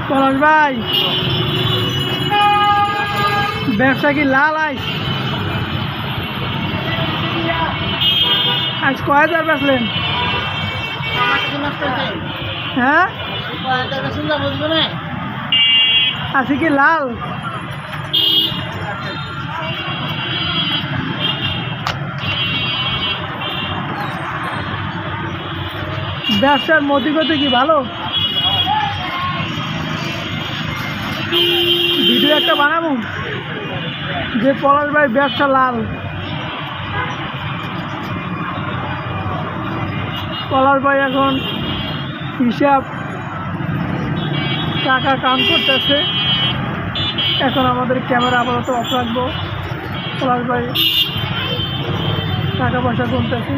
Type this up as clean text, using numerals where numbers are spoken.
পলাশ ভাই, ব্যবসা কি লাল আইস? আজ কয় হাজার বেচলেন? হ্যাঁ, আছে কি লাল? ব্যবসার মতিগতি কি ভালো? ভিডিও একটা বানাবো যে পলাশ ভাই ব্যবসা লাল। পলাশ ভাই এখন হিসাব টাকা কাউন্ট করতেছে। এখন আমাদের ক্যামেরা আপাতত অফ রাখবো। পলাশ ভাই টাকা পয়সা গুনতেছে।